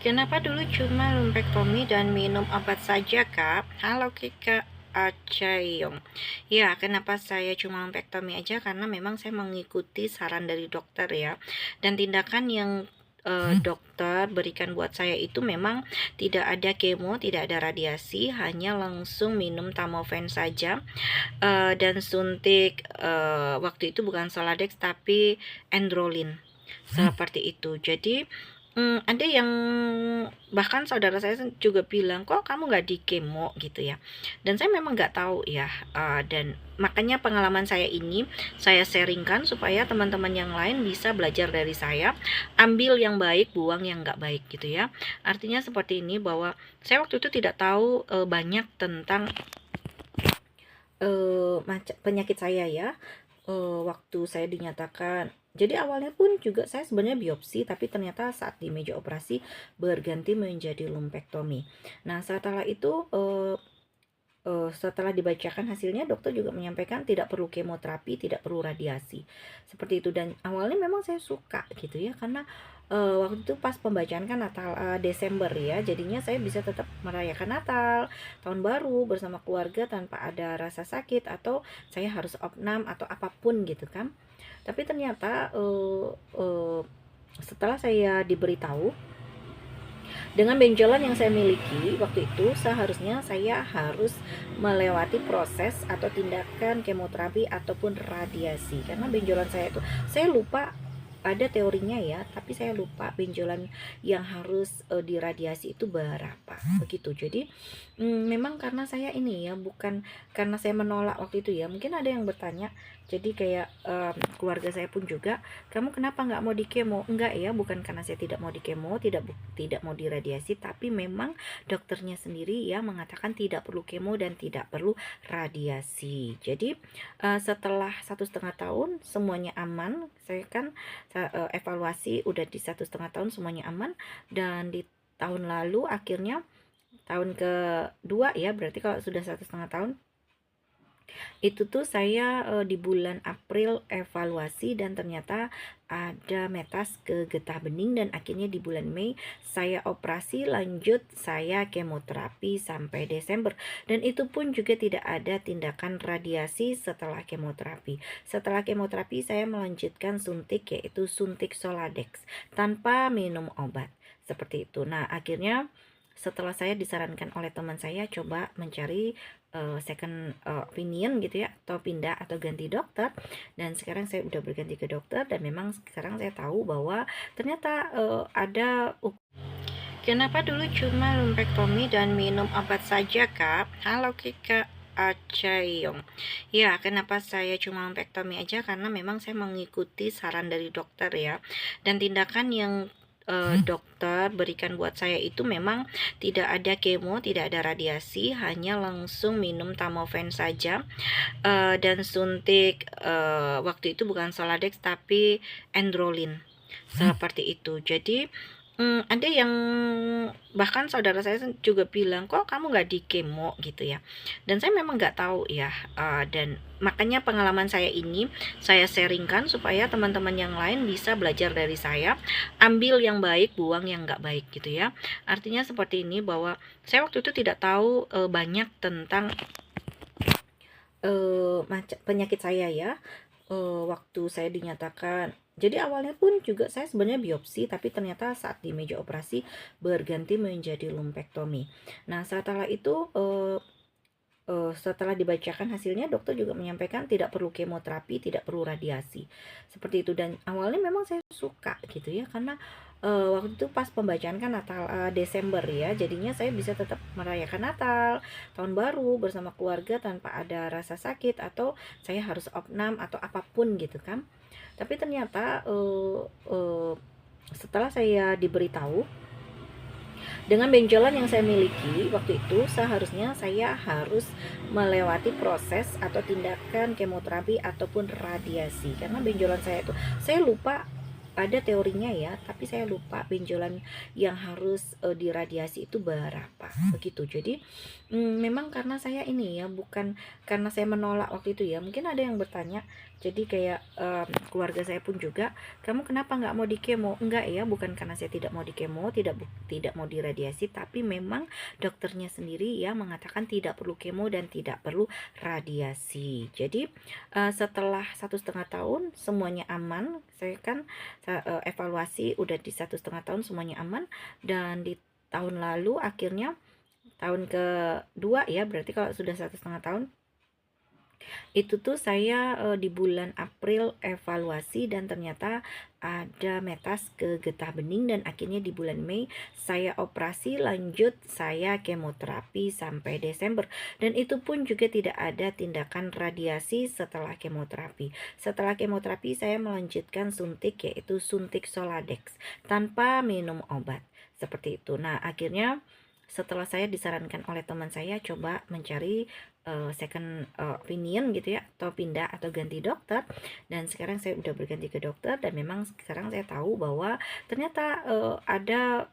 Kenapa dulu cuma lumpektomi dan minum obat saja, Kak? Halo, Kak Acayong. Ya, kenapa saya cuma lumpektomi aja? Karena memang saya mengikuti saran dari dokter ya. Dan tindakan yang dokter berikan buat saya itu memang tidak ada kemo, tidak ada radiasi, hanya langsung minum tamoven saja. Dan suntik waktu itu bukan Soladex tapi Androlin seperti itu. Jadi ada yang bahkan saudara saya juga bilang, kok kamu nggak di kemo gitu ya. Dan saya memang nggak tahu ya. Dan makanya pengalaman saya ini saya sharingkan supaya teman-teman yang lain bisa belajar dari saya. Ambil yang baik, buang yang nggak baik gitu ya. Artinya seperti ini, bahwa saya waktu itu tidak tahu banyak tentang penyakit saya ya. Waktu saya dinyatakan, jadi awalnya pun juga saya sebenarnya biopsi, tapi ternyata saat di meja operasi berganti menjadi lumpektomi. Nah, setelah itu setelah dibacakan hasilnya, dokter juga menyampaikan tidak perlu kemoterapi, tidak perlu radiasi. Seperti itu. Dan awalnya memang saya suka gitu ya, karena waktu itu pas pembacaan kan Natal Desember ya, jadinya saya bisa tetap merayakan Natal, tahun baru bersama keluarga tanpa ada rasa sakit atau saya harus opnam atau apapun gitu kan. Tapi ternyata setelah saya diberitahu, dengan benjolan yang saya miliki waktu itu, seharusnya saya harus melewati proses atau tindakan kemoterapi ataupun radiasi. Karena benjolan saya itu, saya lupa ada teorinya ya, tapi saya lupa benjolan yang harus diradiasi itu berapa begitu. Jadi memang karena saya ini ya, bukan karena saya menolak waktu itu ya. Mungkin ada yang bertanya, jadi kayak keluarga saya pun juga, kamu kenapa nggak mau di kemo? Enggak ya, bukan karena saya tidak mau di kemo, tidak mau diradiasi, tapi memang dokternya sendiri ya mengatakan tidak perlu kemo dan tidak perlu radiasi. Jadi setelah 1,5 tahun semuanya aman, saya kan evaluasi udah di 1,5 tahun semuanya aman. Dan di tahun lalu akhirnya tahun kedua ya, berarti kalau sudah 1,5 tahun itu tuh saya di bulan April evaluasi, dan ternyata ada metas ke getah bening, dan akhirnya di bulan Mei saya operasi lanjut, saya kemoterapi sampai Desember. Dan itu pun juga tidak ada tindakan radiasi setelah kemoterapi. Setelah kemoterapi saya melanjutkan suntik, yaitu suntik Soladex tanpa minum obat seperti itu. Nah, akhirnya setelah saya disarankan oleh teman saya coba mencari second opinion gitu ya, atau pindah atau ganti dokter, dan sekarang saya udah berganti ke dokter, dan memang sekarang saya tahu bahwa ternyata ada. Kenapa dulu cuma lumpektomi dan minum obat saja, Kak? Halo, Kak Acayong. Ya, kenapa saya cuma lumpektomi aja? Karena memang saya mengikuti saran dari dokter ya. Dan tindakan yang dokter berikan buat saya itu memang tidak ada kemo, tidak ada radiasi, hanya langsung minum tamoven saja. Dan suntik waktu itu bukan Soladex tapi Androlin seperti itu. Jadi ada yang bahkan saudara saya juga bilang, kok kamu nggak di kemo gitu ya. Dan saya memang nggak tahu ya. Dan makanya pengalaman saya ini saya sharingkan supaya teman-teman yang lain bisa belajar dari saya. Ambil yang baik, buang yang nggak baik gitu ya. Artinya seperti ini, bahwa saya waktu itu tidak tahu banyak tentang penyakit saya ya. Waktu saya dinyatakan, jadi awalnya pun juga saya sebenarnya biopsi, tapi ternyata saat di meja operasi berganti menjadi lumpektomi. Nah, setelah itu setelah dibacakan hasilnya, dokter juga menyampaikan tidak perlu kemoterapi, tidak perlu radiasi seperti itu. Dan awalnya memang saya suka gitu ya, karena waktu itu pas pembacaan kan Natal Desember ya, jadinya saya bisa tetap merayakan Natal, tahun baru bersama keluarga tanpa ada rasa sakit atau saya harus opnam atau apapun gitu kan. Tapi ternyata setelah saya diberitahu, dengan benjolan yang saya miliki waktu itu, seharusnya saya harus melewati proses atau tindakan kemoterapi ataupun radiasi. Karena benjolan saya itu, saya lupa ada teorinya ya, tapi saya lupa benjolan yang harus diradiasi itu berapa begitu. Jadi memang karena saya ini ya, bukan karena saya menolak waktu itu ya. Mungkin ada yang bertanya, Jadi kayak keluarga saya pun juga, kamu kenapa nggak mau di kemo? Enggak ya, bukan karena saya tidak mau di kemo, tidak mau diradiasi, tapi memang dokternya sendiri yang mengatakan tidak perlu kemo dan tidak perlu radiasi. Jadi setelah 1,5 tahun semuanya aman, saya kan evaluasi udah di 1,5 tahun semuanya aman, dan di tahun lalu akhirnya tahun kedua ya, berarti kalau sudah 1,5 tahun itu tuh saya di bulan April evaluasi dan ternyata ada metas ke getah bening, dan akhirnya di bulan Mei saya operasi lanjut, saya kemoterapi sampai Desember, dan itu pun juga tidak ada tindakan radiasi setelah kemoterapi. Setelah kemoterapi saya melanjutkan suntik, yaitu suntik Soladex tanpa minum obat seperti itu. Nah, akhirnya setelah saya disarankan oleh teman saya coba mencari second opinion gitu ya, atau pindah atau ganti dokter, dan sekarang saya udah berganti ke dokter, dan memang sekarang saya tahu bahwa ternyata ada